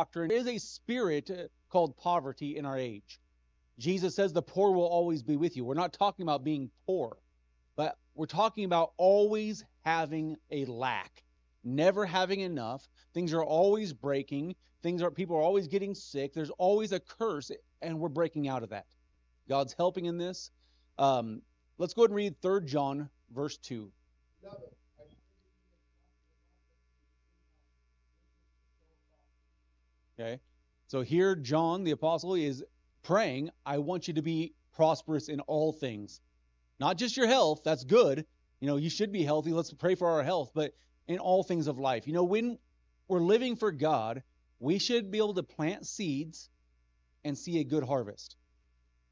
doctrine. There is a spirit called poverty in our age. Jesus says the poor will always be with you. We're not talking about being poor, but we're talking about always having a lack, never having enough. Things are always breaking. People are always getting sick. There's always a curse, and we're breaking out of that. God's helping in this. Let's go ahead and read 3 John, verse 2. Okay, so here John, the apostle, is praying, I want you to be prosperous in all things. Not just your health, that's good. You should be healthy. Let's pray for our health, but in all things of life. When we're living for God, we should be able to plant seeds and see a good harvest.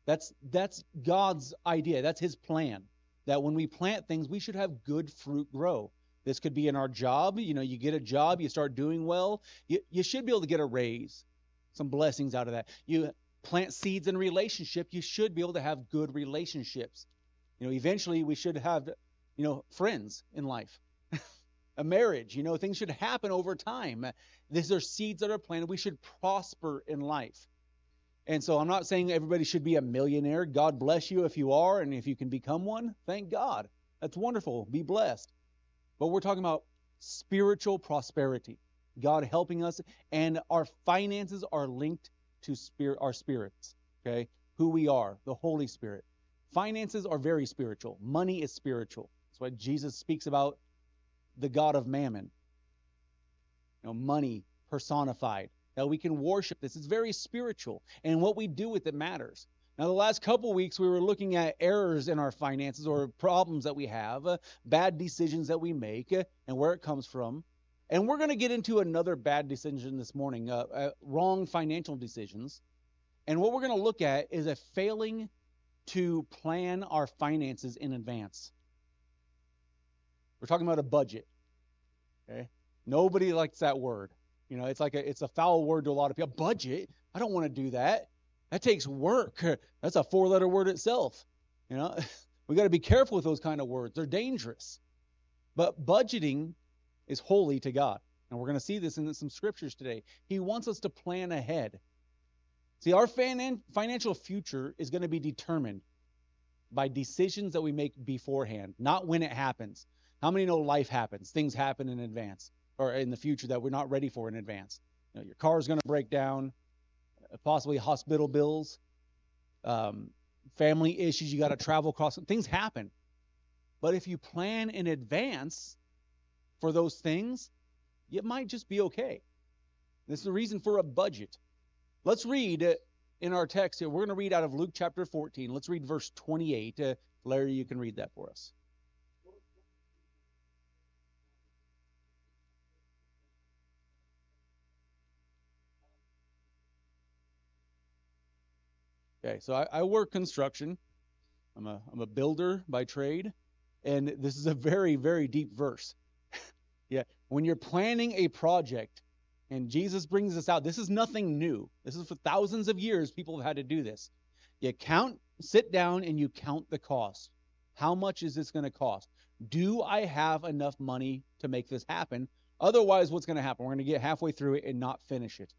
That's God's idea. That's his plan. That when we plant things, we should have good fruit grow. This could be in our job. You get a job, you start doing well. You should be able to get a raise, some blessings out of that. You plant seeds in relationship, you should be able to have good relationships. Eventually we should have, friends in life, a marriage. Things should happen over time. These are seeds that are planted. We should prosper in life. And so I'm not saying everybody should be a millionaire. God bless you if you are, and if you can become one, thank God. That's wonderful. Be blessed. But we're talking about spiritual prosperity, God helping us, and our finances are linked to our spirits, okay? Who we are, the Holy Spirit. Finances are very spiritual. Money is spiritual. That's why Jesus speaks about the God of mammon. Money personified. That we can worship this. It's very spiritual. And what we do with it matters. Now, the last couple weeks, we were looking at errors in our finances or problems that we have, bad decisions that we make, and where it comes from. And we're going to get into another bad decision this morning, wrong financial decisions. And what we're going to look at is a failing to plan our finances in advance. We're talking about a budget. Okay? Nobody likes that word. It's a foul word to a lot of people. Budget? I don't want to do that. That takes work. That's a 4-letter word itself. We got to be careful with those kind of words. They're dangerous. But budgeting is holy to God. And we're going to see this in some scriptures today. He wants us to plan ahead. See, our financial future is going to be determined by decisions that we make beforehand, not when it happens. How many know life happens? Things happen in advance, or in the future that we're not ready for in advance. Your car is going to break down, possibly hospital bills, family issues, you got to travel across. Things happen. But if you plan in advance for those things, it might just be okay. This is the reason for a budget. Let's read in our text here. We're going to read out of Luke chapter 14. Let's read verse 28. Larry, you can read that for us. Okay, so I work construction. I'm a builder by trade, and this is a very, very deep verse. Yeah, when you're planning a project, and Jesus brings this out, this is nothing new. This is for thousands of years people have had to do this. You sit down and you count the cost. How much is this going to cost? Do I have enough money to make this happen? Otherwise, what's going to happen? We're going to get halfway through it and not finish it.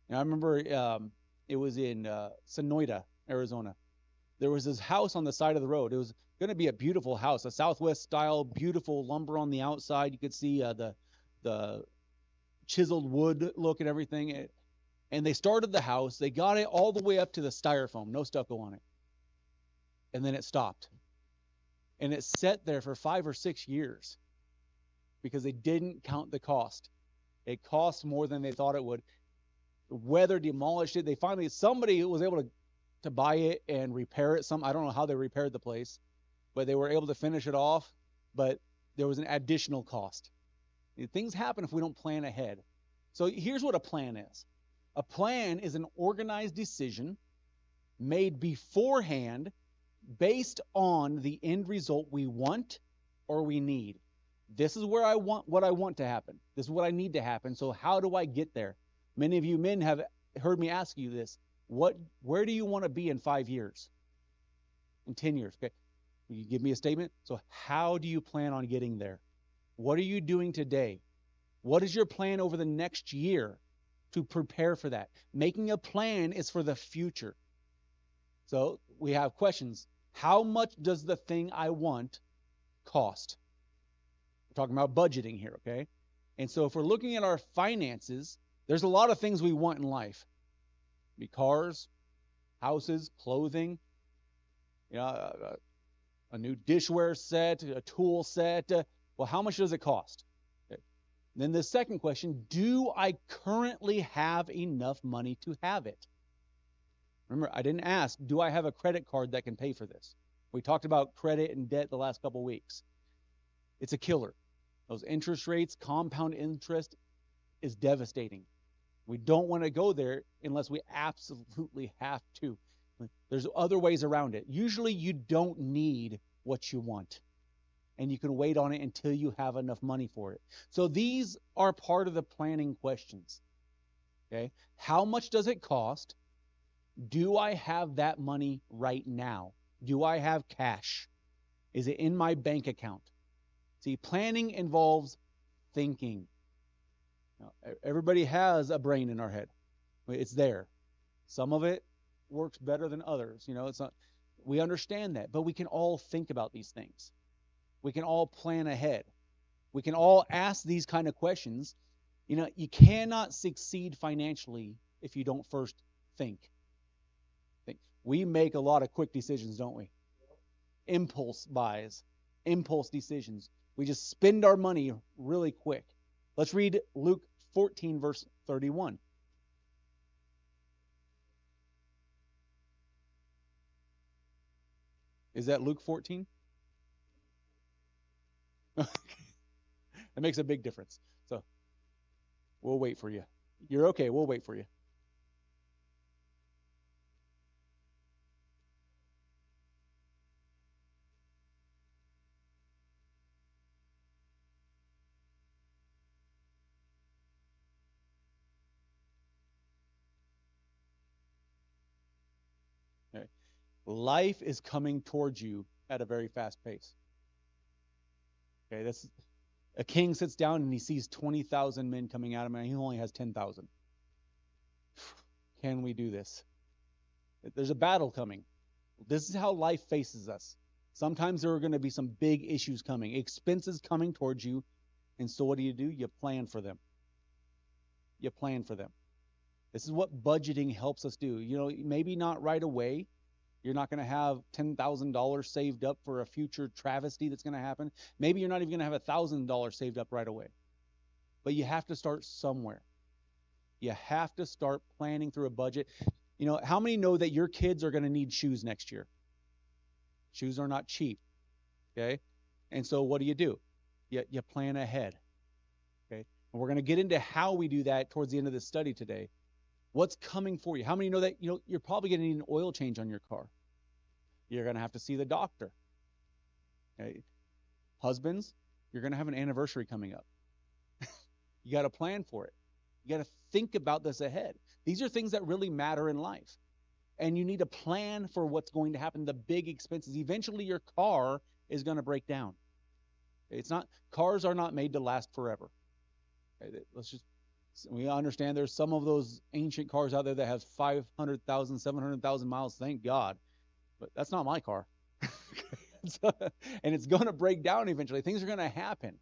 Now, I remember it was in Sonoyta, Arizona. There was this house on the side of the road. It was going to be a beautiful house, a Southwest style, beautiful lumber on the outside. You could see the chiseled wood look and everything. And they started the house. They got it all the way up to the styrofoam, no stucco on it. And then it stopped. And it sat there for 5 or 6 years because they didn't count the cost. It cost more than they thought it would. The weather demolished it. Somebody was able to buy it and repair it. I don't know how they repaired the place, but they were able to finish it off. But there was an additional cost. Things happen if we don't plan ahead. So here's what a plan is. A plan is an organized decision made beforehand based on the end result we want or we need. This is where I want what I want to happen. This is what I need to happen. So how do I get there? Many of you men have heard me ask you this. Where do you want to be in 5 years? In 10 years? Okay. Will you give me a statement? So how do you plan on getting there? What are you doing today? What is your plan over the next year? to prepare for that. Making a plan is for the future. So we have questions. How much does the thing I want cost? We're talking about budgeting here, okay? And so if we're looking at our finances, there's a lot of things we want in life. Be cars, houses, clothing, you know, a new dishware set, a tool set. Well, how much does it cost? Okay. Then the second question, do I currently have enough money to have it? Remember, I didn't ask, do I have a credit card that can pay for this? We talked about credit and debt the last couple of weeks. It's a killer. Those interest rates, compound interest, is devastating. We don't want to go there unless we absolutely have to. There's other ways around it. Usually you don't need what you want, and you can wait on it until you have enough money for it. So these are part of the planning questions. Okay? How much does it cost? Do I have that money right now? Do I have cash? Is it in my bank account? See, planning involves thinking. Now, everybody has a brain in our head. It's there. Some of it works better than others. It's not. We understand that, but we can all think about these things. We can all plan ahead. We can all ask these kind of questions. You cannot succeed financially if you don't first think. We make a lot of quick decisions, don't we? Impulse buys, impulse decisions. We just spend our money really quick. Let's read Luke 14, verse 31. Is that Luke 14? That makes a big difference. So we'll wait for you. You're okay. We'll wait for you. Okay. Life is coming towards you at a very fast pace. Okay, that's a king sits down and he sees 20,000 men coming at him, and he only has 10,000. Can we do this? There's a battle coming. This is how life faces us. Sometimes there are going to be some big issues coming, expenses coming towards you, and so what do? You plan for them. You plan for them. This is what budgeting helps us do. Maybe not right away. You're not going to have $10,000 saved up for a future travesty that's going to happen. Maybe you're not even going to have $1,000 saved up right away. But you have to start somewhere. You have to start planning through a budget. How many know that your kids are going to need shoes next year? Shoes are not cheap. Okay? And so what do? You plan ahead. Okay? And we're going to get into how we do that towards the end of this study today. What's coming for you? How many know that you're probably going to need an oil change on your car? You're going to have to see the doctor. Okay? Husbands, you're going to have an anniversary coming up. You got to plan for it. You got to think about this ahead. These are things that really matter in life. And you need to plan for what's going to happen, the big expenses. Eventually your car is going to break down. Cars are not made to last forever. Okay? We understand there's some of those ancient cars out there that have 500,000, 700,000 miles. Thank God. But that's not my car. And it's going to break down eventually. Things are going to happen.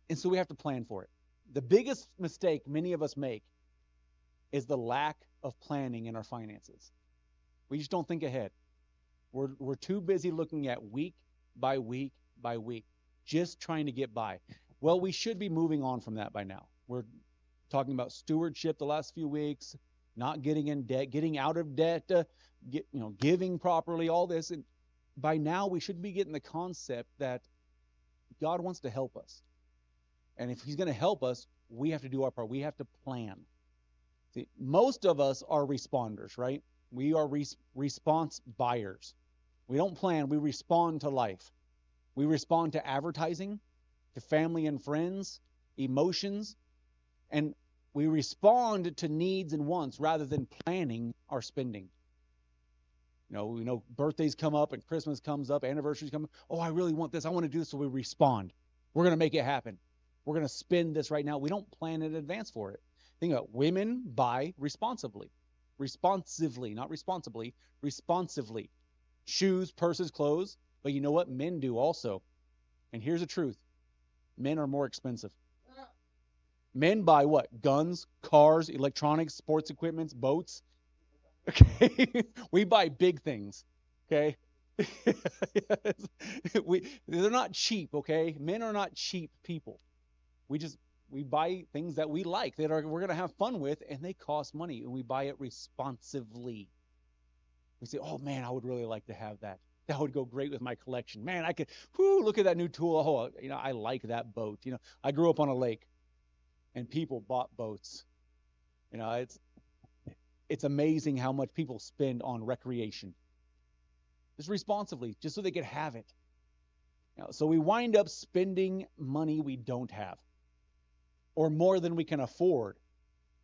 And so we have to plan for it. The biggest mistake many of us make is the lack of planning in our finances. We just don't think ahead. We're too busy looking at week by week by week, just trying to get by. Well, we should be moving on from that by now. We're talking about stewardship the last few weeks, not getting in debt, getting out of debt, giving properly, all this. And by now, we should be getting the concept that God wants to help us. And if he's going to help us, we have to do our part. We have to plan. See, most of us are responders, right? We are response buyers. We don't plan. We respond to life. We respond to advertising, to family and friends, emotions, and we respond to needs and wants rather than planning our spending. We know birthdays come up and Christmas comes up, anniversaries come up. Oh, I really want this. I want to do this, so we respond. We're going to make it happen. We're going to spend this right now. We don't plan in advance for it. Think about it. Women buy responsively, not responsibly, responsively. Shoes, purses, clothes. But you know what? Men do also. And here's the truth. Men are more expensive. Men buy what? Guns, cars, electronics, sports equipments, boats. Okay. We buy big things. Okay. They're not cheap, okay? Men are not cheap people. We just we buy things that we like that are we're gonna have fun with, and they cost money, and we buy it responsively. We say, "Oh man, I would really like to have that. That would go great with my collection. Man, I could. Whoo, look at that new tool. Oh, I like that boat. I grew up on a lake, and people bought boats. You know, it's amazing how much people spend on recreation, just responsively, just so they could have it. So we wind up spending money we don't have, or more than we can afford.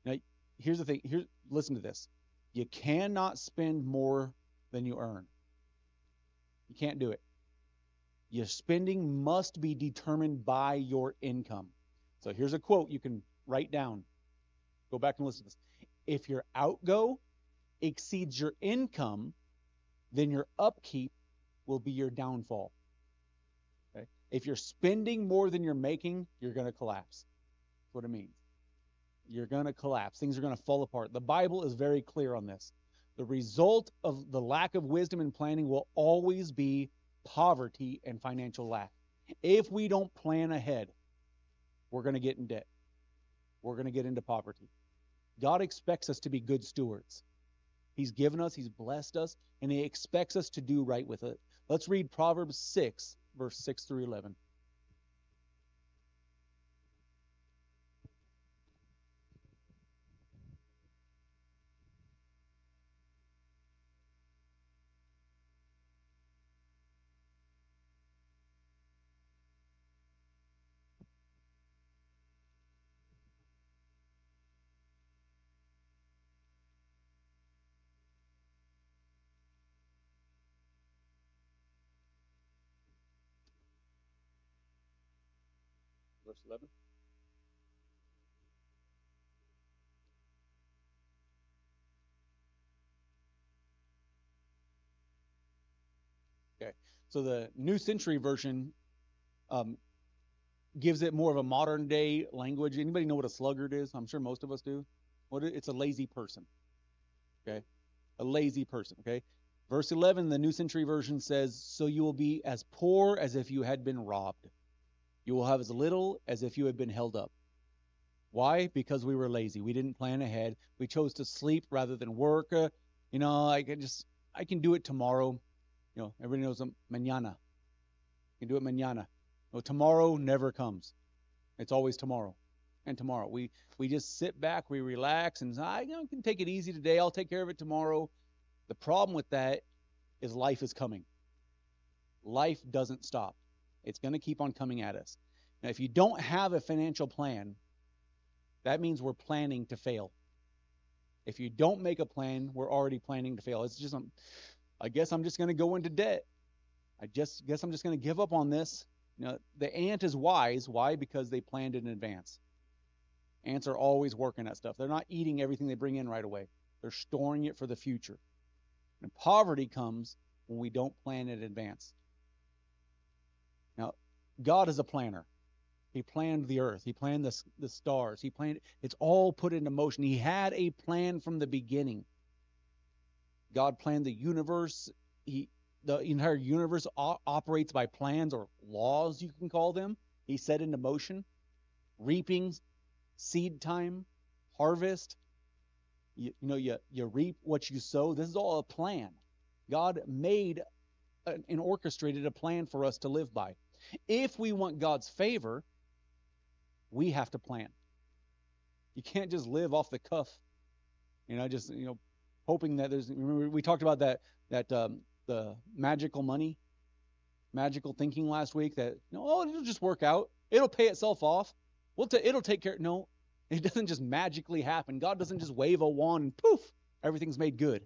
Now, here's the thing. Listen to this. You cannot spend more than you earn. You can't do it. Your spending must be determined by your income. So here's a quote you can write down. Go back and listen to this. If your outgo exceeds your income, then your upkeep will be your downfall. Okay? If you're spending more than you're making, you're going to collapse. That's what it means. You're going to collapse. Things are going to fall apart. The Bible is very clear on this. The result of the lack of wisdom and planning will always be poverty and financial lack. If we don't plan ahead, we're going to get in debt. We're going to get into poverty. God expects us to be good stewards. He's given us, He's blessed us, and He expects us to do right with it. Let's read Proverbs 6, verse 6 through 11. Verse 11. Okay. So the New Century Version um, gives it more of a modern day language. Anybody know what a sluggard is? I'm sure most of us do. It's a lazy person. Okay. A lazy person. Okay. Verse 11, the New Century Version says, "So you will be as poor as if you had been robbed. You will have as little as if you had been held up." Why? Because we were lazy. We didn't plan ahead. We chose to sleep rather than work. I can do it tomorrow. Everybody knows mañana. You can do it mañana. No, tomorrow never comes. It's always tomorrow and tomorrow. We just sit back, we relax, and I can take it easy today. I'll take care of it tomorrow. The problem with that is life is coming. Life doesn't stop. It's going to keep on coming at us. Now, if you don't have a financial plan, that means we're planning to fail. If you don't make a plan, we're already planning to fail. It's just, I guess I'm just going to go into debt. I just guess I'm just going to give up on this. The ant is wise. Why? Because they planned it in advance. Ants are always working at stuff. They're not eating everything they bring in right away. They're storing it for the future. And poverty comes when we don't plan in advance. Now, God is a planner. He planned the earth. He planned the stars. It's all put into motion. He had a plan from the beginning. God planned the universe. The entire universe operates by plans or laws, you can call them. He set into motion. Reaping, seed time, harvest. You reap what you sow. This is all a plan. God made and orchestrated a plan for us to live by. If we want God's favor, we have to plan. You can't just live off the cuff, hoping that there's. Remember, we talked about that the magical money, magical thinking last week. That it'll just work out. It'll pay itself off. It'll take care. No, it doesn't just magically happen. God doesn't just wave a wand and poof, everything's made good.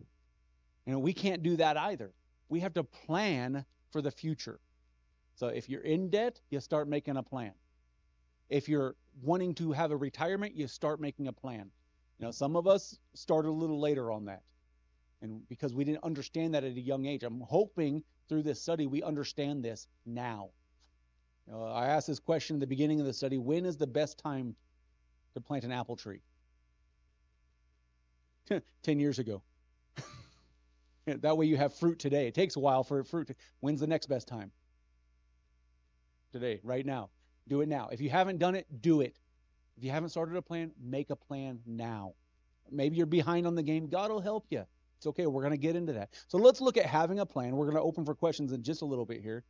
We can't do that either. We have to plan for the future. So if you're in debt, you start making a plan. If you're wanting to have a retirement, you start making a plan. Some of us started a little later on that. And because we didn't understand that at a young age, I'm hoping through this study we understand this now. I asked this question at the beginning of the study: when is the best time to plant an apple tree? 10 years ago. That way you have fruit today. It takes a while for fruit. When's the next best time? Today, right now. Do it now. If you haven't done it, do it. If you haven't started a plan, make a plan now. Maybe you're behind on the game. God will help you. It's okay. We're going to get into that. So let's look at having a plan. We're going to open for questions in just a little bit here.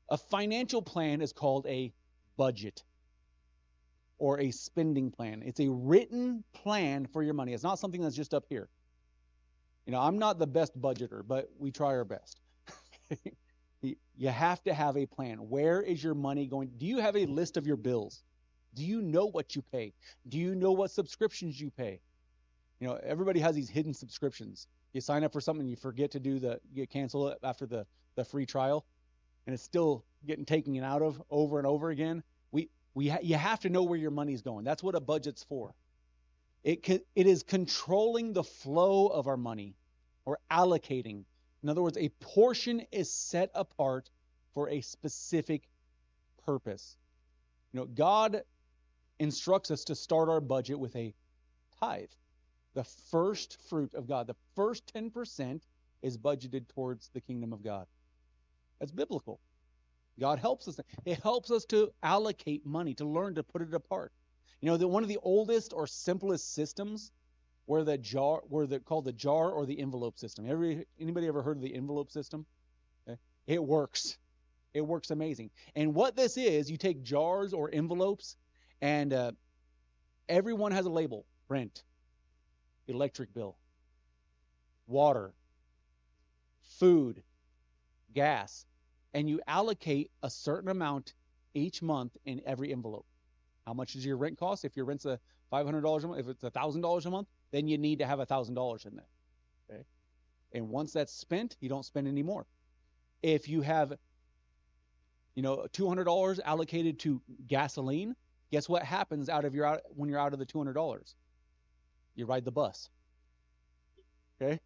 A financial plan is called a budget or a spending plan. It's a written plan for your money. It's not something that's just up here. I'm not the best budgeter, but we try our best. You have to have a plan. Where is your money going? Do you have a list of your bills? Do you know what you pay? Do you know what subscriptions you pay? Everybody has these hidden subscriptions. You sign up for something, you forget to you cancel it after the free trial, and it's still getting taken out of over and over again. You have to know where your money's going. That's what a budget's for. It is controlling the flow of our money or allocating. In other words, a portion is set apart for a specific purpose. God instructs us to start our budget with a tithe. The first fruit of God, the first 10% is budgeted towards the kingdom of God. That's biblical. God helps us. It helps us to allocate money, to learn to put it apart. One of the oldest or simplest systems called the jar or the envelope system. Anybody ever heard of the envelope system? Okay. It works. It works amazing. And what this is, you take jars or envelopes, and everyone has a label: rent, electric bill, water, food, gas, and you allocate a certain amount each month in every envelope. How much does your rent cost? If your rent's $500 a month, if it's $1,000 a month, then you need to have $1,000 in there. Okay. And once that's spent, you don't spend any more. If you have, $200 allocated to gasoline, guess what happens when you're out of the $200? You ride the bus. Okay.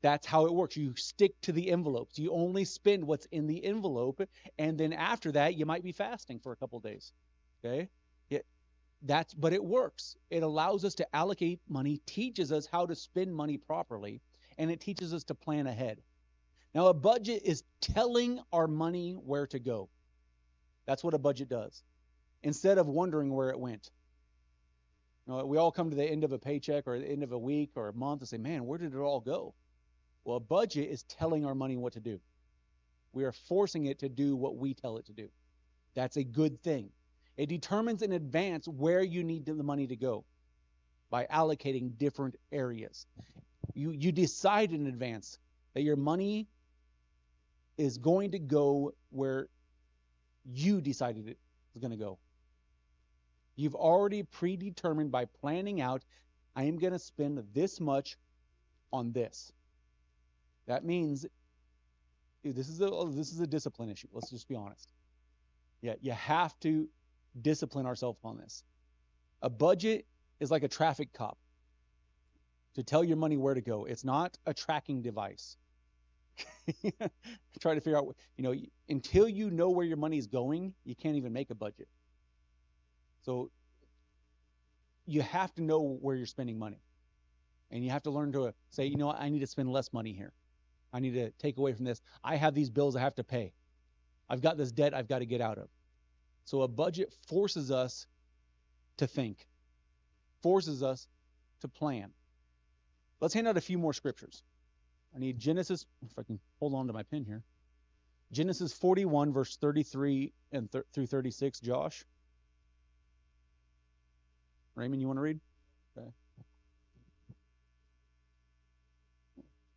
That's how it works. You stick to the envelopes. You only spend what's in the envelope, and then after that, you might be fasting for a couple of days. Okay. But it works. It allows us to allocate money, teaches us how to spend money properly, and it teaches us to plan ahead. Now, a budget is telling our money where to go. That's what a budget does. Instead of wondering where it went. We all come to the end of a paycheck or the end of a week or a month and say, man, where did it all go? Well, a budget is telling our money what to do. We are forcing it to do what we tell it to do. That's a good thing. It determines in advance where you need the money to go by allocating different areas. You decide in advance that your money is going to go where you decided it was going to go. You've already predetermined by planning out, I am going to spend this much on this. That means this is a discipline issue. Let's just be honest. Yeah, you have to discipline ourselves on this. A budget is like a traffic cop to tell your money where to go. It's not a tracking device. Try to figure out, until you know where your money is going, you can't even make a budget. So you have to know where you're spending money. And you have to learn to say, I need to spend less money here. I need to take away from this. I have these bills I have to pay. I've got this debt I've got to get out of. So a budget forces us to think, forces us to plan. Let's hand out a few more scriptures. I need Genesis, if I can hold on to my pen here. Genesis 41, verse 33 through 36, Josh. Raymond, you want to read? Okay.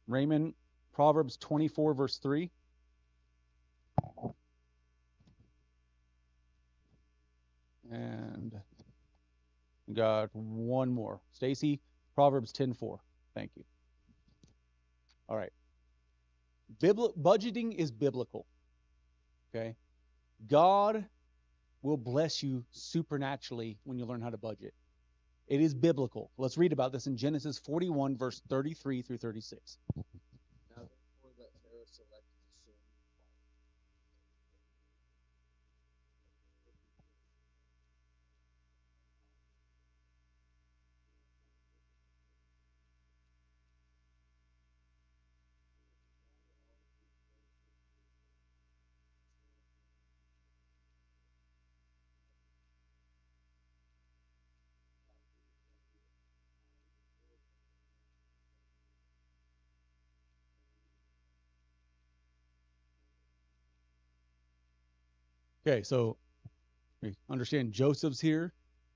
Raymond, Proverbs 24, verse 3. And got one more. Stacy, Proverbs 10:4. Thank you. All right. Budgeting is biblical. Okay? God will bless you supernaturally when you learn how to budget. It is biblical. Let's read about this in Genesis 41, verse 33 through 36. Now therefore let Terah select his son. Okay, so we understand Joseph's here.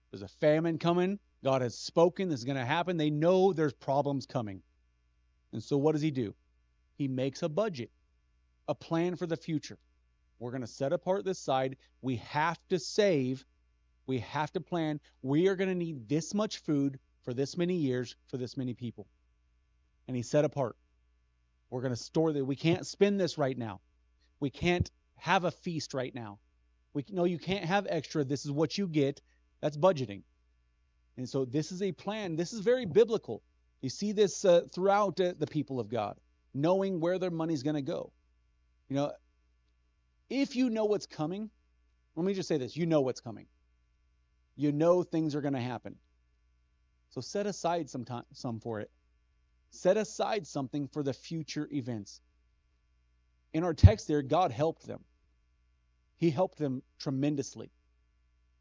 There's a famine coming. God has spoken. This is going to happen. They know there's problems coming. And so what does he do? He makes a budget, a plan for the future. We're going to set apart this side. We have to save. We have to plan. We are going to need this much food for this many years for this many people. And he set apart. We're going to store that. We can't spend this right now. We can't have a feast right now. No, you can't have extra. This is what you get. That's budgeting. And so this is a plan. This is very biblical. You see this throughout the people of God, knowing where their money's going to go. You know, if you know what's coming, let me just say this: you know what's coming. You know things are going to happen. So set aside some for it. Set aside something for the future events. In our text there, God helped them. He helped them tremendously.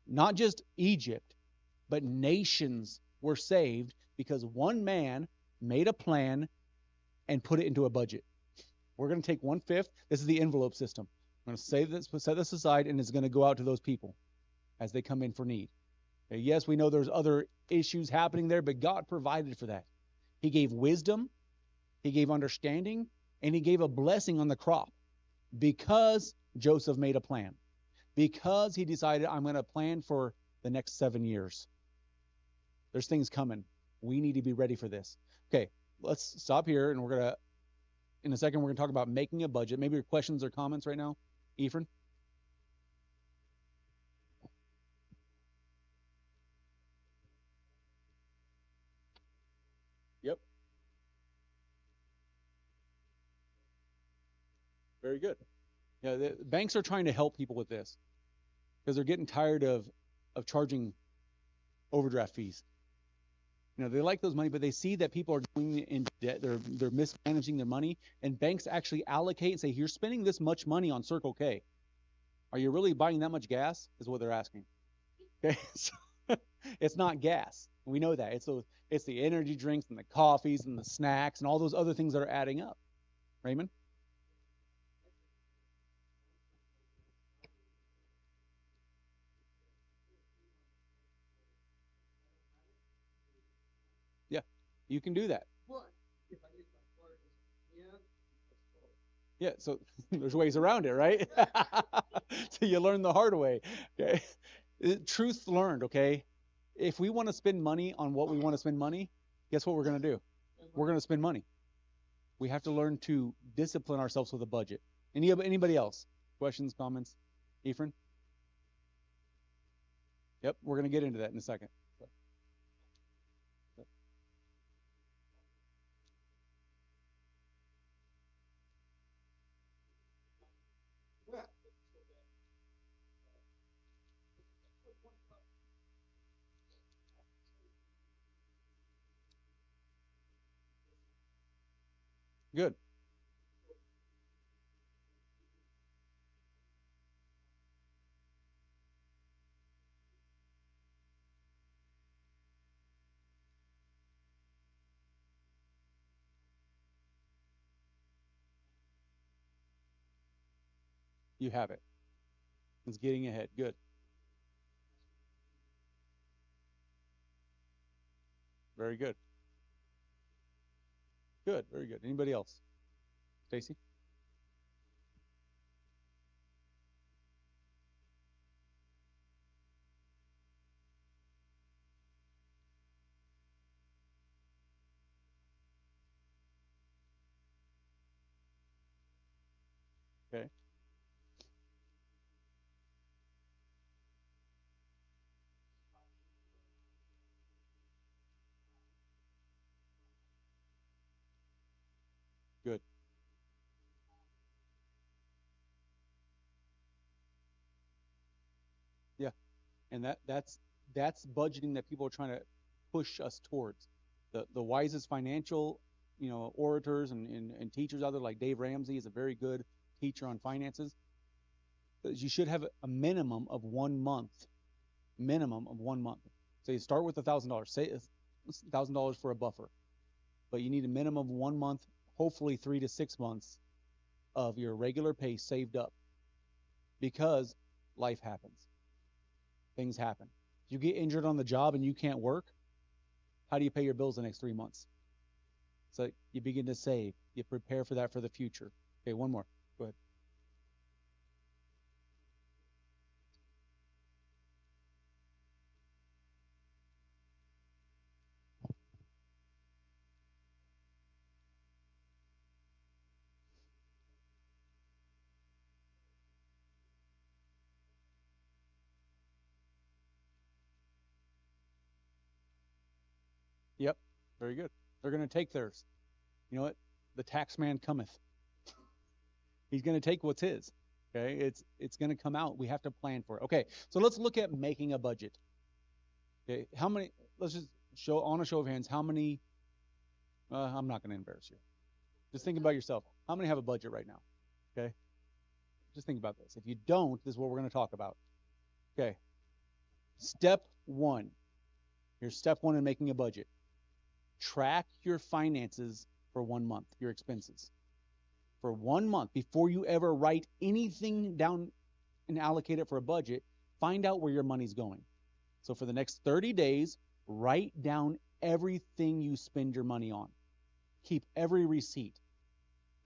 Not just Egypt, but nations were saved because one man made a plan and put it into a budget. We're going to take 1/5. This is the envelope system. I'm going to set this aside, and it's going to go out to those people as they come in for need. Okay, yes, we know there's other issues happening there, but God provided for that. He gave wisdom, he gave understanding, and he gave a blessing on the crop because Joseph made a plan. Because he decided, I'm going to plan for the next 7 years. There's things coming. We need to be ready for this. Okay, let's stop here, and in a second, we're going to talk about making a budget. Maybe your questions or comments right now, Ephraim? Yep. Very good. Yeah, the banks are trying to help people with this because they're getting tired of charging overdraft fees. You know, they like those money, but they see that people are going in debt. They're mismanaging their money, and banks actually allocate and say, "You're spending this much money on Circle K. Are you really buying that much gas?" Is what they're asking. Okay, so it's not gas. We know that. It's the energy drinks and the coffees and the snacks and all those other things that are adding up. Raymond? Yeah, you can do that. Yeah, so there's ways around it, right? So you learn the hard way. Okay. Truth learned, okay? If we want to spend money on what we want to spend money, guess what we're going to do? We're going to spend money. We have to learn to discipline ourselves with a budget. Anybody else? Questions, comments? Ephraim? Yep, we're going to get into that in a second. Good. You have it. It's getting ahead. Good. Very good. Good. Very good. Anybody else? Stacy? Okay. Good. Yeah. And that's budgeting that people are trying to push us towards. The wisest financial, orators and teachers out there, like Dave Ramsey is a very good teacher on finances. You should have a minimum of 1 month. So you start with $1,000. Say $1,000 for a buffer, but you need a minimum of 1 month, hopefully 3 to 6 months of your regular pay saved up, because life happens, things happen. If you get injured on the job and you can't work, how do you pay your bills the next 3 months? So you begin to save, you prepare for that for the future. Okay, one more. Go ahead. Yep, very good. They're going to take theirs. You know what? The tax man cometh. He's going to take what's his. Okay, it's going to come out. We have to plan for it. Okay, so let's look at making a budget. Okay, how many? Let's just show on a show of hands. How many? I'm not going to embarrass you. Just think about yourself. How many have a budget right now? Okay, just think about this. If you don't, this is what we're going to talk about. Okay, step one. Here's step one in making a budget. Track your finances for 1 month, your expenses. For 1 month, before you ever write anything down and allocate it for a budget, find out where your money's going. So for the next 30 days, write down everything you spend your money on. Keep every receipt.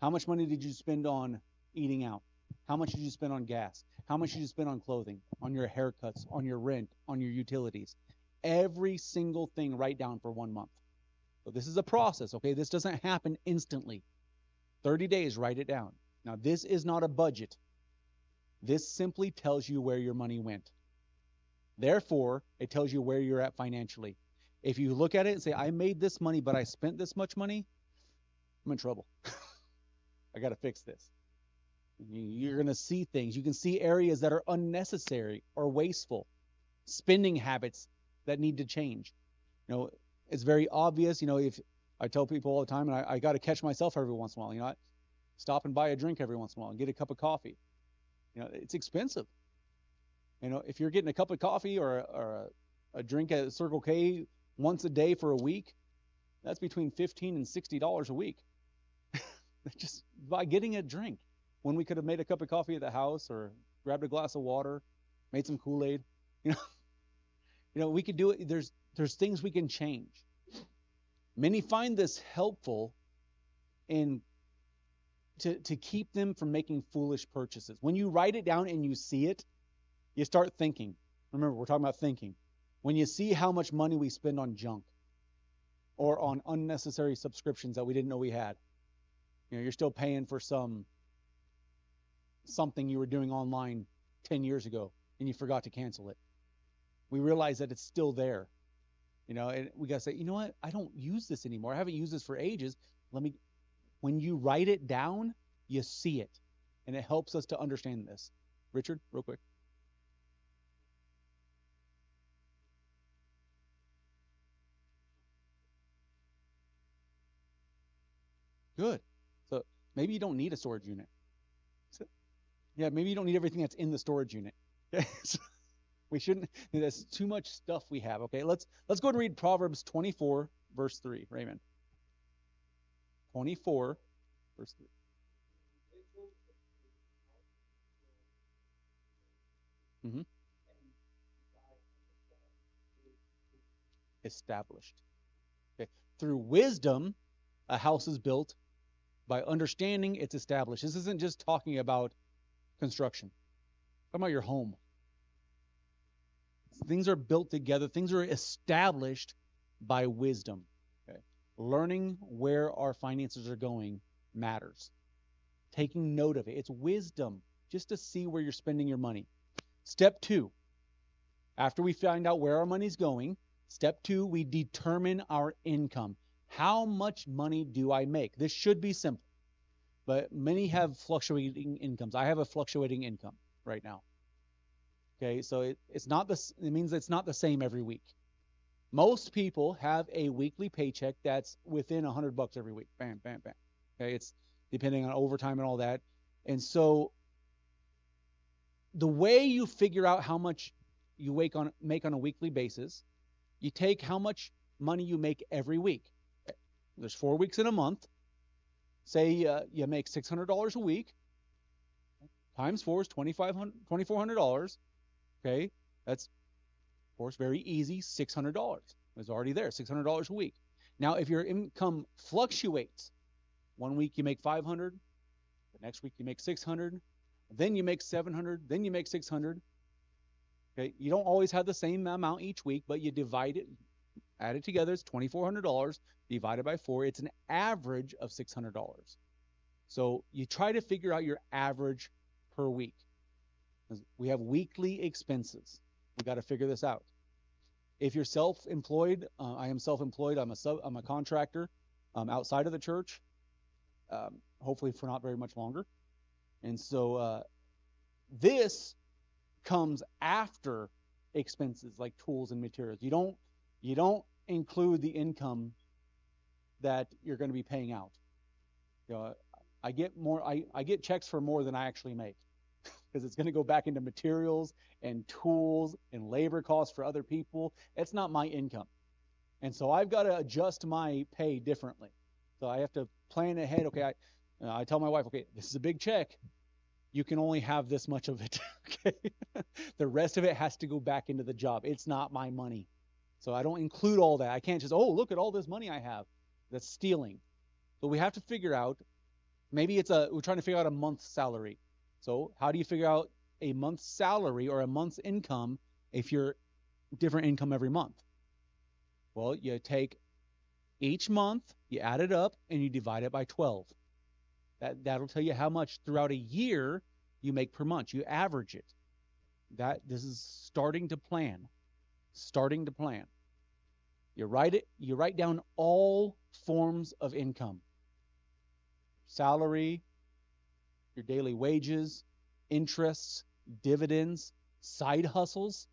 How much money did you spend on eating out? How much did you spend on gas? How much did you spend on clothing, on your haircuts, on your rent, on your utilities? Every single thing, write down for 1 month. So this is a process, okay? This doesn't happen instantly. 30 days, write it down. Now, this is not a budget. This simply tells you where your money went. Therefore, it tells you where you're at financially. If you look at it and say, I made this money, but I spent this much money, I'm in trouble. I got to fix this. You're going to see things. You can see areas that are unnecessary or wasteful, spending habits that need to change. It's very obvious. If I tell people all the time, and I got to catch myself every once in a while, I stop and buy a drink every once in a while and get a cup of coffee. It's expensive. If you're getting a cup of coffee or a drink at Circle K once a day for a week, that's between $15 and $60 a week. Just by getting a drink, when we could have made a cup of coffee at the house or grabbed a glass of water, made some Kool-Aid. We could do it. There's things we can change. Many find this helpful to keep them from making foolish purchases. When you write it down and you see it, you start thinking. Remember, we're talking about thinking. When you see how much money we spend on junk or on unnecessary subscriptions that we didn't know we had, you're still paying for something you were doing online 10 years ago and you forgot to cancel it. We realize that it's still there. And we got to say, you know what? I don't use this anymore. I haven't used this for ages. When you write it down, you see it. And it helps us to understand this. Richard, real quick. Good. So maybe you don't need a storage unit. Yeah, maybe you don't need everything that's in the storage unit. So we shouldn't. That's too much stuff we have. Okay, let's go and read Proverbs 24, verse 3. Raymond. 24, verse 3. Mm-hmm. Established. Okay. Through wisdom, a house is built. By understanding, it's established. This isn't just talking about construction. It's talking about your home. Things are built together. Things are established by wisdom. Okay. Learning where our finances are going matters. Taking note of it. It's wisdom just to see where you're spending your money. Step 2. After we find out where our money's going, step 2, we determine our income. How much money do I make? This should be simple. but many have fluctuating incomes. I have a fluctuating income right now. Okay, so it's not this. It means it's not the same every week. Most people have a weekly paycheck that's within $100 every week. Bam, bam, bam. Okay, it's depending on overtime and all that. And so the way you figure out how much you make on a weekly basis, you take how much money you make every week. There's 4 weeks in a month. Say you make $600 a week. Times 4 is $2,400. Okay, that's of course very easy. $600 is already there. $600 a week. Now, if your income fluctuates, 1 week you make 500, the next week you make 600, then you make 700, then you make 600. Okay, you don't always have the same amount each week, but you divide it, add it together. It's $2,400 divided by 4. It's an average of $600. So you try to figure out your average per week. We have weekly expenses. We got to figure this out. If you're self-employed, I am self-employed. I'm a contractor outside of the church, hopefully for not very much longer. And so this comes after expenses like tools and materials. You don't include the income that you're going to be paying out. I get checks for more than I actually make because it's going to go back into materials and tools and labor costs for other people. It's not my income. And so I've got to adjust my pay differently. So I have to plan ahead. Okay, I tell my wife, okay, this is a big check. You can only have this much of it. Okay, the rest of it has to go back into the job. It's not my money. So I don't include all that. I can't just, oh, look at all this money I have. That's stealing. So we have to figure out, maybe we're trying to figure out a month's salary. So how do you figure out a month's salary or a month's income if you're different income every month? Well, you take each month, you add it up, and you divide it by 12. That'll tell you how much throughout a year you make per month. You average it. This is starting to plan. You write down all forms of income. Salary, your daily wages, interests, dividends, side hustles.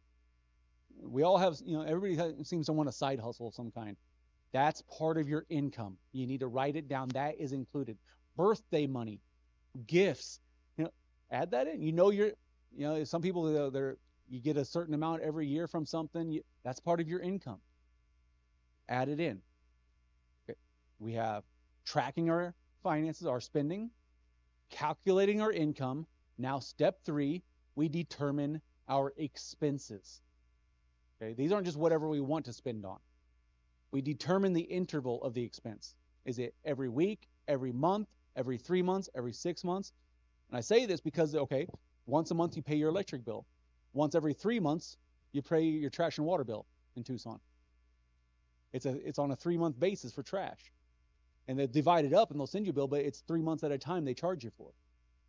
We all have, everybody seems to want a side hustle of some kind. That's part of your income. You need to write it down. That is included. Birthday money, gifts, add that in. Some people, you get a certain amount every year from something. That's part of your income. Add it in. Okay. We have tracking our finances, our spending, calculating our income. Now, step 3, we determine our expenses. Okay. These aren't just whatever we want to spend on. We determine the interval of the expense. Is it every week, every month, every 3 months, every 6 months? And I say this because, okay, once a month you pay your electric bill. Once every 3 months, you pay your trash and water bill in Tucson. It's on a 3-month basis for trash. And they divide it up and they'll send you a bill, but it's 3 months at a time they charge you for.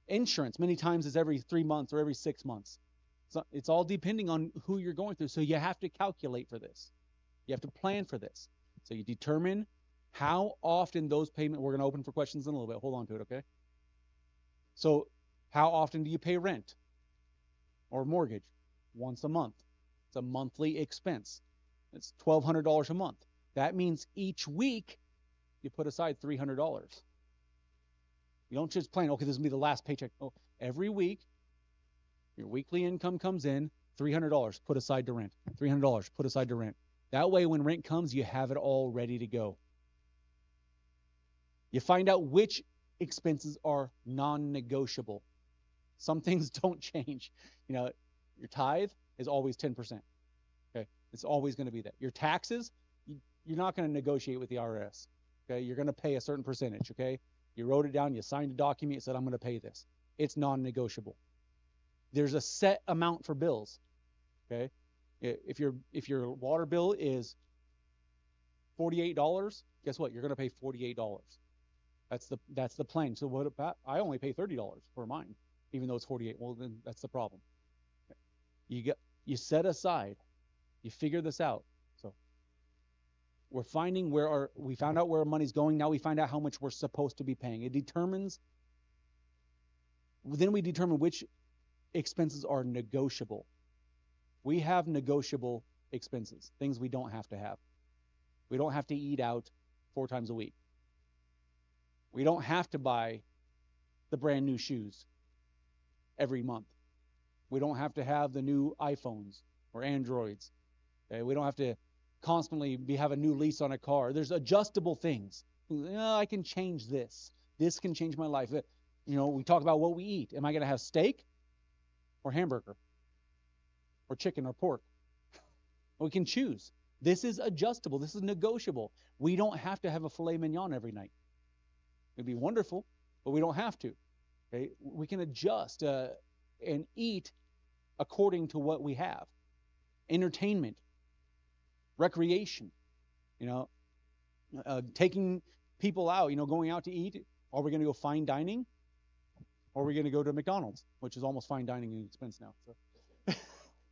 Insurance, many times, is every 3 months or every 6 months. So it's all depending on who you're going through. So you have to calculate for this. You have to plan for this. So you determine how often those payments, we're going to open for questions in a little bit. Hold on to it, okay? So how often do you pay rent or mortgage? Once a month. It's a monthly expense. It's $1,200 a month. That means each week you put aside $300. You don't just plan, okay, this will be the last paycheck. Oh, every week, your weekly income comes in, $300 put aside to rent. $300 put aside to rent. That way, when rent comes, you have it all ready to go. You find out which expenses are non-negotiable. Some things don't change. Your tithe is always 10%. Okay, it's always going to be that. Your taxes, you're not going to negotiate with the IRS. Okay, you're going to pay a certain percentage. Okay, you wrote it down, you signed a document, you said I'm going to pay this. It's non-negotiable. There's a set amount for bills. Okay, if your water bill is $48, guess what? You're going to pay $48. That's the plan. So what about, I only pay $30 for mine, even though it's 48. Well, then that's the problem. You set aside, you figure this out. So we found out where our money's going. Now we find out how much we're supposed to be paying. It determines Then we determine which expenses are negotiable. We have negotiable expenses, things we don't have to have. We don't have to eat out 4 times a week. We don't have to buy the brand new shoes every month. We don't have to have the new iPhones or Androids. Okay? We don't have to constantly have a new lease on a car. There's adjustable things. I can change this. This can change my life. We talk about what we eat. Am I going to have steak or hamburger or chicken or pork? We can choose. This is adjustable. This is negotiable. We don't have to have a filet mignon every night. It'd be wonderful, but we don't have to. Okay? We can adjust and eat according to what we have. Entertainment, recreation, taking people out, going out to eat. Are we going to go fine dining? Or are we going to go to McDonald's, which is almost fine dining expense now? So.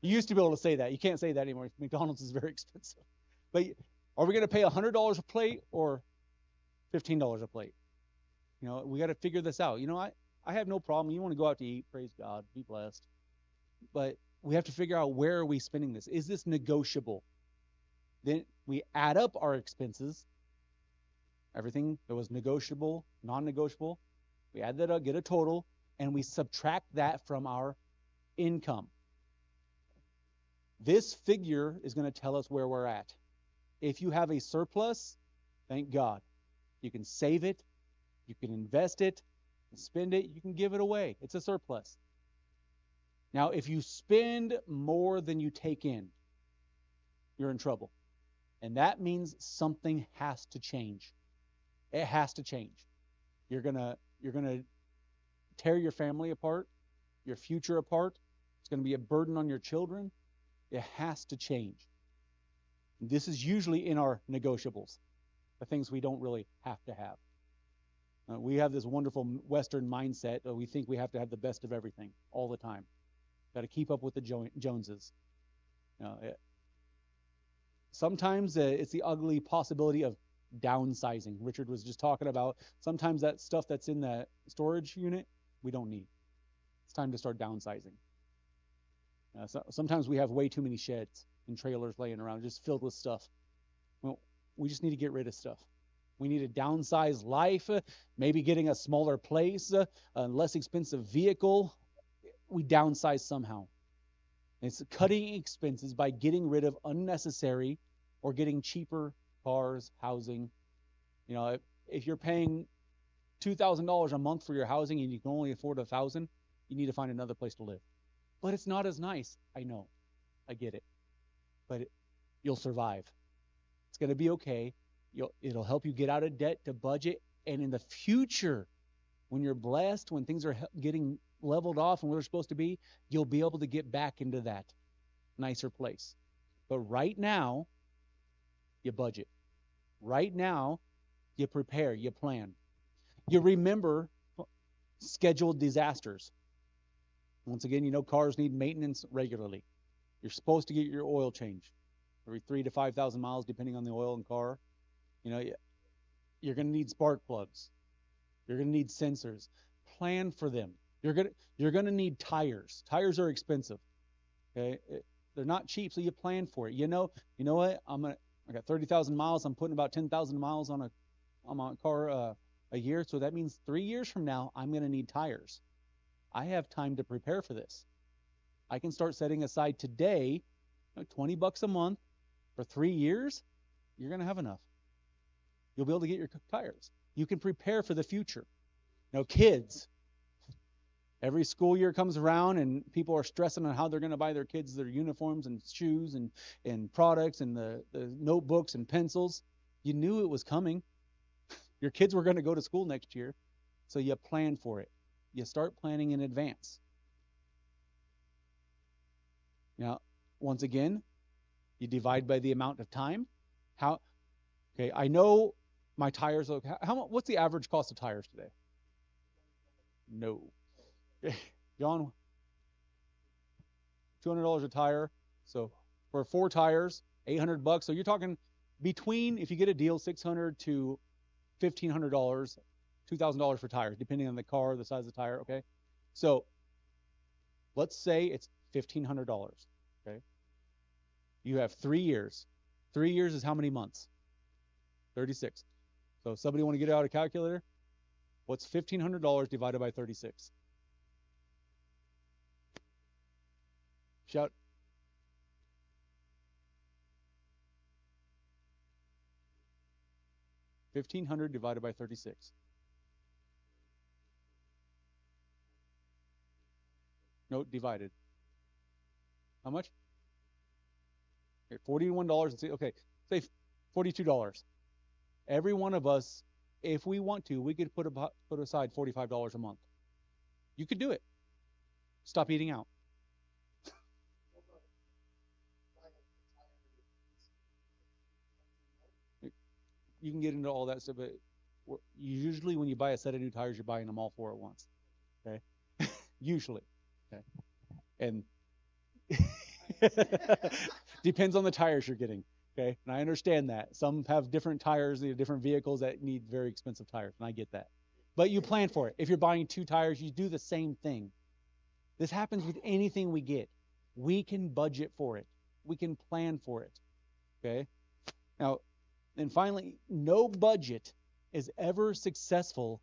You used to be able to say that. You can't say that anymore. McDonald's is very expensive. But are we going to pay $100 a plate or $15 a plate? We got to figure this out. I have no problem. You want to go out to eat, praise God, be blessed. But we have to figure out, where are we spending this? Is this negotiable? Then we add up our expenses, everything that was negotiable, non-negotiable. We add that up, get a total, and we subtract that from our income. This figure is going to tell us where we're at. If you have a surplus, thank God. You can save it, you can invest it, spend it, you can give it away. It's a surplus. Now, if you spend more than you take in, you're in trouble. And that means something has to change. It has to change. You're gonna tear your family apart, your future apart. It's going to be a burden on your children. It has to change. This is usually in our negotiables, the things we don't really have to have. We have this wonderful Western mindset. We think we have to have the best of everything all the time. Got to keep up with the Joneses. Sometimes it's the ugly possibility of downsizing. Richard was just talking about sometimes that stuff that's in the storage unit we don't need. It's time to start downsizing. Sometimes we have way too many sheds and trailers laying around just filled with stuff. Well, we just need to get rid of stuff. We need to downsize life, maybe getting a smaller place, a less expensive vehicle. We downsize somehow. It's cutting expenses by getting rid of unnecessary or getting cheaper cars, housing. If you're paying $2,000 a month for your housing and you can only afford $1,000, you need to find another place to live. But it's not as nice. I know. I get it. But you'll survive. It's going to be okay. It'll help you get out of debt, to budget. And in the future, when you're blessed, when things are getting leveled off and where they're supposed to be, you'll be able to get back into that nicer place. But right now, you budget. Right now, you prepare, you plan. You remember scheduled disasters. Once again, cars need maintenance regularly. You're supposed to get your oil changed every 3,000 to 5,000 miles, depending on the oil and car. You're going to need spark plugs. You're going to need sensors. Plan for them. You're going to need tires. Tires are expensive. Okay, they're not cheap, so you plan for it. You know what? I got 30,000 miles. I'm putting about 10,000 miles on a car a year, so that means 3 years from now I'm going to need tires. I have time to prepare for this. I can start setting aside today $20 a month for 3 years. You're going to have enough. You'll be able to get your tires. You can prepare for the future. Kids. Every school year comes around and people are stressing on how they're going to buy their kids their uniforms and shoes and products and the notebooks and pencils. You knew it was coming. Your kids were going to go to school next year, so you plan for it. You start planning in advance. Now, once again, you divide by the amount of time. I know my tires. What's the average cost of tires today? No. John, $200 a tire. So for 4 tires, $800. So you're talking between, if you get a deal, $600 to $1,500, $2,000 for tires, depending on the car, the size of the tire. Okay. So let's say it's $1,500. Okay. You have 3 years. 3 years is how many months? 36. So somebody want to get out a calculator? What's $1,500 divided by 36? Shout. $1,500 divided by 36. No, divided. How much? Okay, $41. Okay, say $42. Every one of us, if we want to, we could put aside $45 a month. You could do it. Stop eating out. You can get into all that stuff, but usually when you buy a set of new tires, you're buying them all four at once. Okay, usually. Okay, and depends on the tires you're getting. Okay, and I understand that some have different tires, they have different vehicles that need very expensive tires, and I get that. But you plan for it. If you're buying two tires, you do the same thing. This happens with anything we get. We can budget for it. We can plan for it. Okay. Now, and finally, no budget is ever successful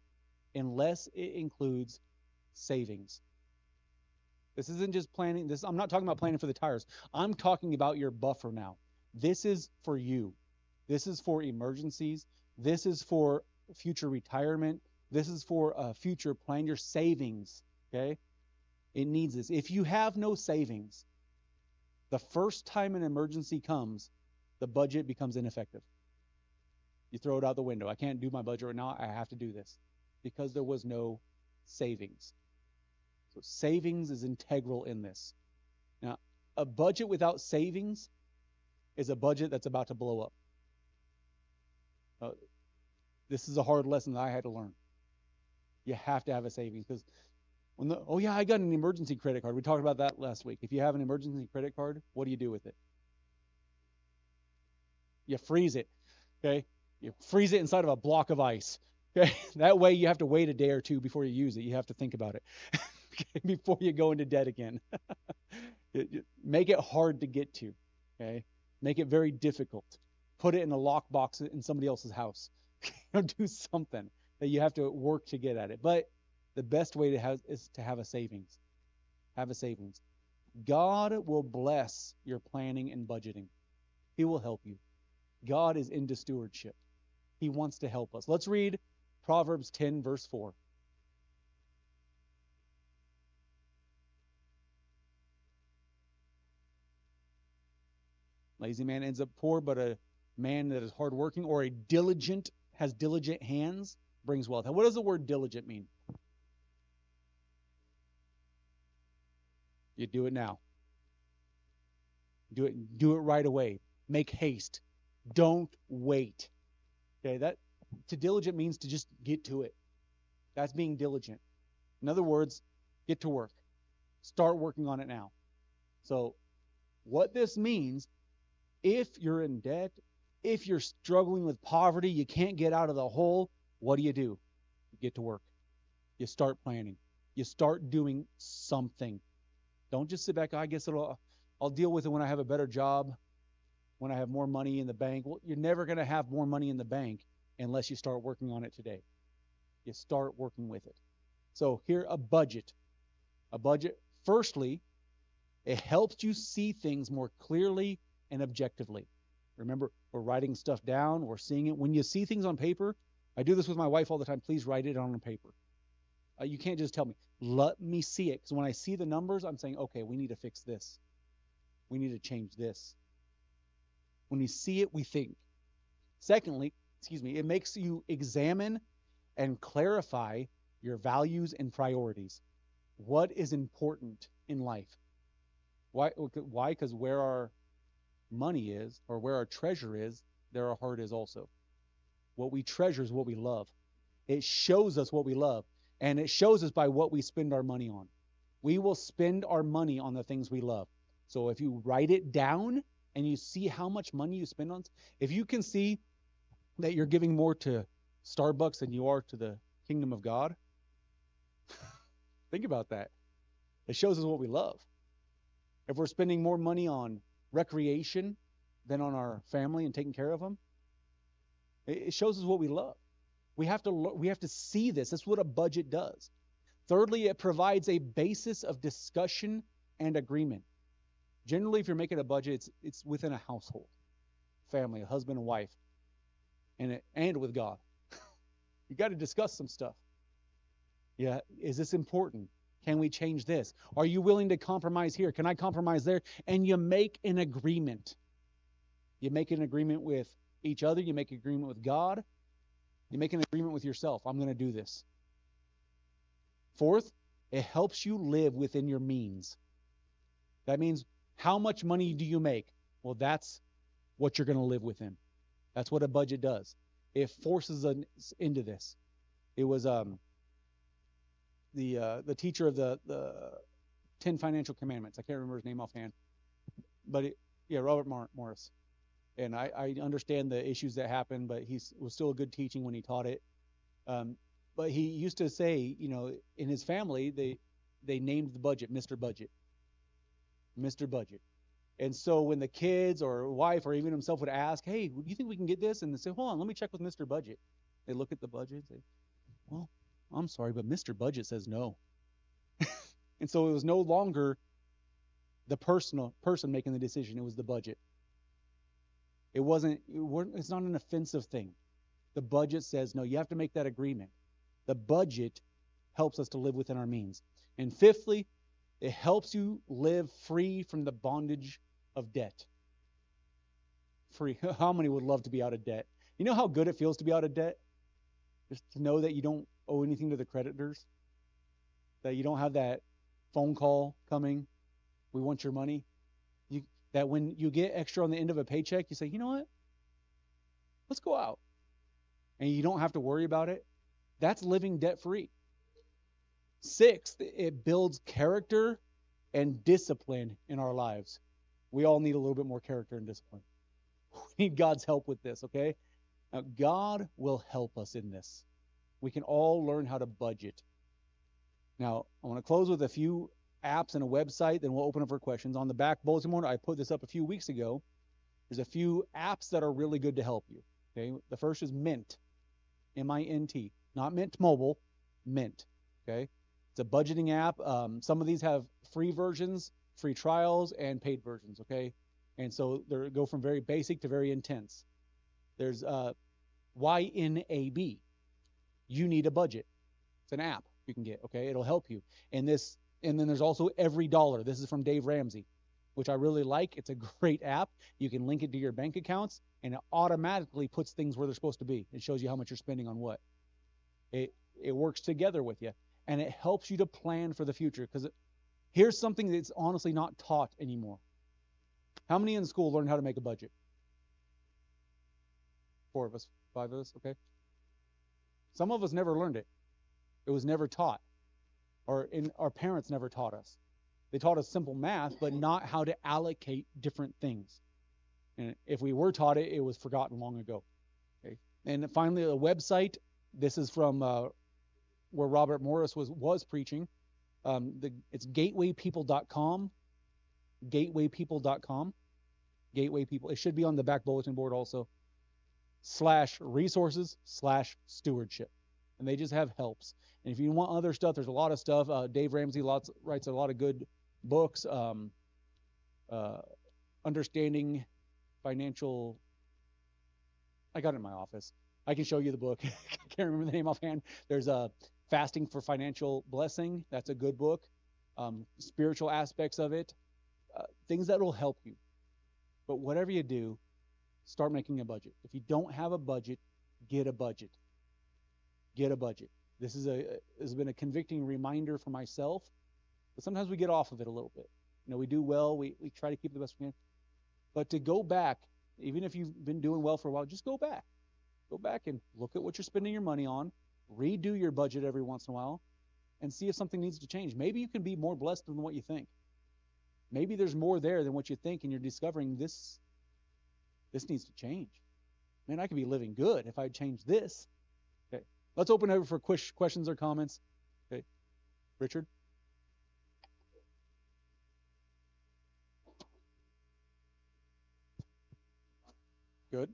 unless it includes savings. This isn't just planning. I'm not talking about planning for the tires. I'm talking about your buffer now. This is for you. This is for emergencies. This is for future retirement. This is for a future plan, your savings. Okay? It needs this. If you have no savings, the first time an emergency comes, the budget becomes ineffective. You throw it out the window. I can't do my budget right now. I have to do this because there was no savings. So savings is integral in this. Now, a budget without savings is a budget that's about to blow up. This is a hard lesson that I had to learn. You have to have a savings because I got an emergency credit card. We talked about that last week. If you have an emergency credit card, what do you do with it? You freeze it. Okay? You freeze it inside of a block of ice. Okay? That way you have to wait a day or two before you use it. You have to think about it before you go into debt again. Make it hard to get to. Okay? Make it very difficult. Put it in a lockbox in somebody else's house. Do something that you have to work to get at it. But the best way is to have a savings. Have a savings. God will bless your planning and budgeting. He will help you. God is into stewardship. He wants to help us. Let's read Proverbs 10, verse 4. Lazy man ends up poor, but a man that is hardworking or has diligent hands brings wealth. What does the word diligent mean? You do it now. Do it right away. Make haste. Don't wait. Okay, that to diligent means to just get to it. That's being diligent. In other words, get to work. Start working on it now. So what this means, if you're in debt, if you're struggling with poverty, you can't get out of the hole, what do? You get to work. You start planning. You start doing something. Don't just sit back, I guess I'll deal with it when I have a better job, when I have more money in the bank. Well, you're never going to have more money in the bank unless you start working on it today. You start working with it. So here, a budget. A budget, firstly, it helps you see things more clearly and objectively. Remember, we're writing stuff down, we're seeing it. When you see things on paper, I do this with my wife all the time. Please write it on paper. You can't just tell me. Let me see it. Because when I see the numbers, I'm saying, okay, we need to fix this. We need to change this. When we see it, we think. Secondly, it makes you examine and clarify your values and priorities. What is important in life? Why? Because where our money is, or where our treasure is, there our heart is also. What we treasure is what we love. It shows us what we love, and it shows us by what we spend our money on. We will spend our money on the things we love. So if you write it down and you see how much money you spend on, if you can see that you're giving more to Starbucks than you are to the kingdom of God, Think about that. It shows us what we love. If we're spending more money on recreation than on our family and taking care of them, it shows us what we love. We have to see this. That's what a budget does. Thirdly, it provides a basis of discussion and agreement. Generally, if you're making a budget, it's within a household, family, a husband and wife, and with God. You got to discuss some stuff. Yeah, is this important? Can we change this? Are you willing to compromise here? Can I compromise there? And you make an agreement. You make an agreement with each other. You make an agreement with God. You make an agreement with yourself. I'm going to do this. Fourth, it helps you live within your means. That means, how much money do you make? Well, that's what you're going to live within. That's what a budget does. It forces us into this. It was the teacher of the 10 Financial Commandments. I can't remember his name offhand, but Robert Morris. And I understand the issues that happened, but he was still a good teaching when he taught it. But he used to say, in his family, they named the budget Mr. Budget. Mr. Budget. And so when the kids or wife or even himself would ask, hey, do you think we can get this? And they say, hold on, let me check with Mr. Budget. They look at the budget and say, well, I'm sorry, but Mr. Budget says no. And so it was no longer the person making the decision. It was the budget. It's not an offensive thing. The budget says no, you have to make that agreement. The budget helps us to live within our means. And fifthly, it helps you live free from the bondage of debt. Free. How many would love to be out of debt? You know how good it feels to be out of debt? Just to know that you don't owe anything to the creditors, that you don't have that phone call coming, we want your money. That when you get extra on the end of a paycheck, you say, you know what? Let's go out. And you don't have to worry about it. That's living debt-free. Sixth, it builds character and discipline in our lives. We all need a little bit more character and discipline. We need God's help with this, okay? Now, God will help us in this. We can all learn how to budget. Now, I want to close with a few apps and a website, then we'll open up for questions. On the back bulletin board, I put this up a few weeks ago. There's a few apps that are really good to help you. Okay, the first is Mint, M-I-N-T, not Mint Mobile, Mint. Okay, it's a budgeting app. Some of these have free versions, free trials, and paid versions. Okay, and so they go from very basic to very intense. There's YNAB. You Need a Budget. It's an app you can get. Okay, it'll help you. And then there's also Every Dollar. This is from Dave Ramsey, which I really like. It's a great app. You can link it to your bank accounts, and it automatically puts things where they're supposed to be. It shows you how much you're spending on what. It works together with you, and it helps you to plan for the future. Because here's something that's honestly not taught anymore. How many in school learned how to make a budget? 4 of us, 5 of us, okay? Some of us never learned it. It was never taught. Our parents never taught us. They taught us simple math, but not how to allocate different things. And if we were taught it, it was forgotten long ago. Okay. And finally, a website. This is from where Robert Morris was preaching. It's gatewaypeople.com. Gatewaypeople.com. Gateway People. It should be on the back bulletin board also. /resources/stewardship. And they just have helps. And if you want other stuff, there's a lot of stuff. Dave Ramsey writes a lot of good books. Understanding Financial. I got it in my office. I can show you the book. I can't remember the name offhand. There's Fasting for Financial Blessing. That's a good book. Spiritual aspects of it. Things that will help you. But whatever you do, start making a budget. If you don't have a budget, get a budget. Get a budget. This has been a convicting reminder for myself, but sometimes we get off of it a little bit. We do well. We try to keep the best we can. But to go back, even if you've been doing well for a while, just go back. Go back and look at what you're spending your money on. Redo your budget every once in a while and see if something needs to change. Maybe you can be more blessed than what you think. Maybe there's more there than what you think, and you're discovering this needs to change. Man, I could be living good if I change this. Okay. Let's open over for questions or comments. Okay. Richard? Good.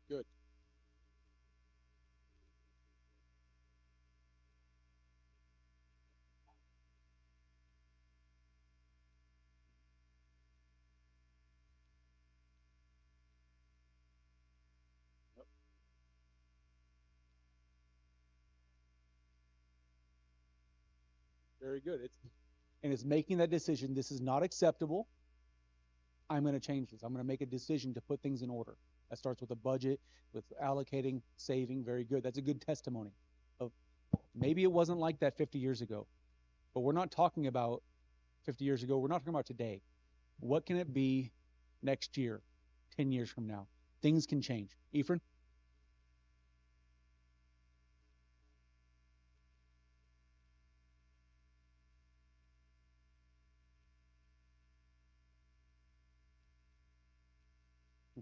Good. Yep. Very good. It's making that decision. This is not acceptable. I'm going to change this. I'm going to make a decision to put things in order. That starts with a budget, with allocating, saving. Very good. That's a good testimony of maybe it wasn't like that 50 years ago, but we're not talking about 50 years ago. We're not talking about today. What can it be next year, 10 years from now? Things can change. Ephraim?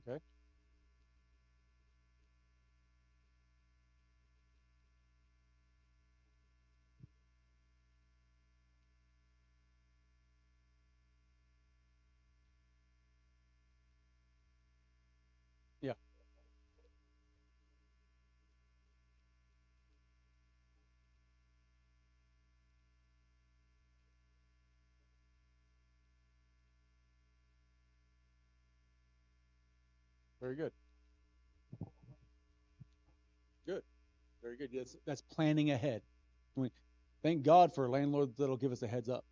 Okay. Yeah. Very good. Good. Very good. That's planning ahead. I mean, thank God for landlords that'll give us a heads up.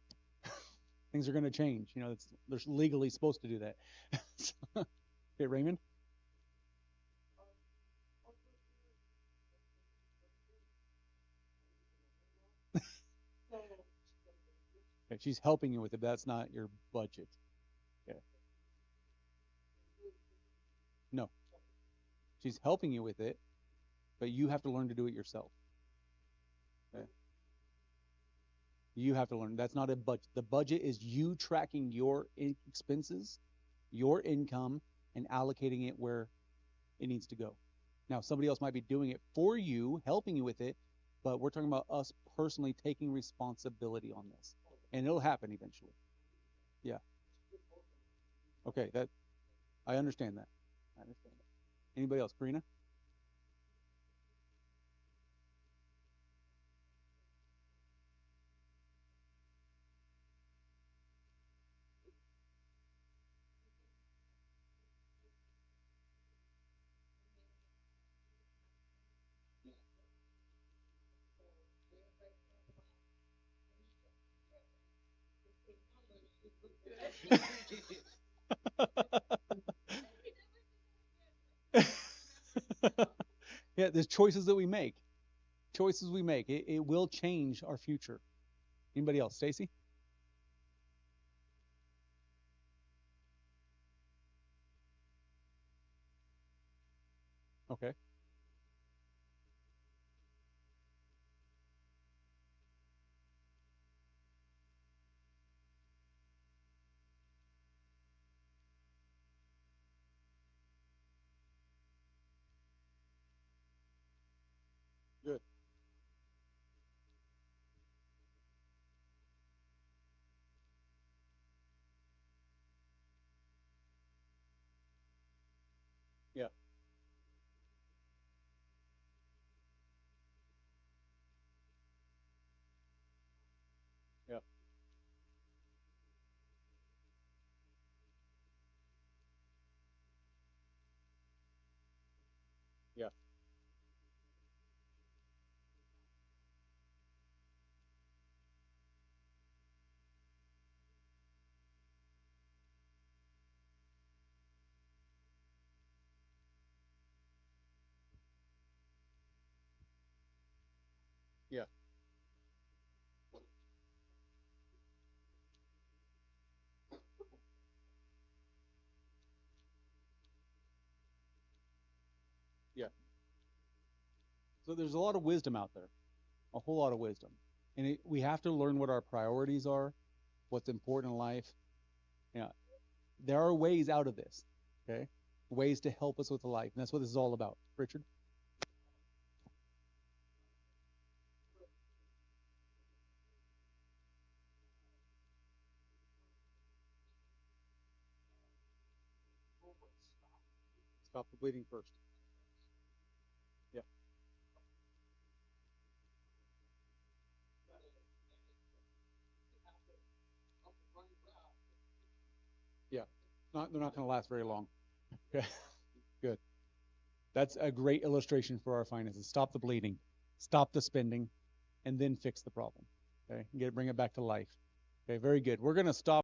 Things are going to change. They're legally supposed to do that. Okay, Raymond. Okay, she's helping you with it. But that's not your budget. Okay. No, she's helping you with it, but you have to learn to do it yourself. Okay. You have to learn. That's not a budget. The budget is you tracking your expenses, your income, and allocating it where it needs to go. Now, somebody else might be doing it for you, helping you with it, but we're talking about us personally taking responsibility on this, and it'll happen eventually. Yeah. Okay. That I understand that. I understand that. Anybody else, Karina? Yeah, there's choices that we make. Choices we make. It will change our future. Anybody else? Stacy? Okay. Good. Yeah. Yeah. Yeah. So there's a lot of wisdom out there, a whole lot of wisdom. And we have to learn what our priorities are, what's important in life. You know, there are ways out of this, okay? Ways to help us with life. And that's what this is all about. Richard? Stop the bleeding first. Yeah. Yeah. They're not going to last very long. Okay. Good. That's a great illustration for our finances. Stop the bleeding, stop the spending, and then fix the problem. Okay. Bring it back to life. Okay. Very good. We're going to stop.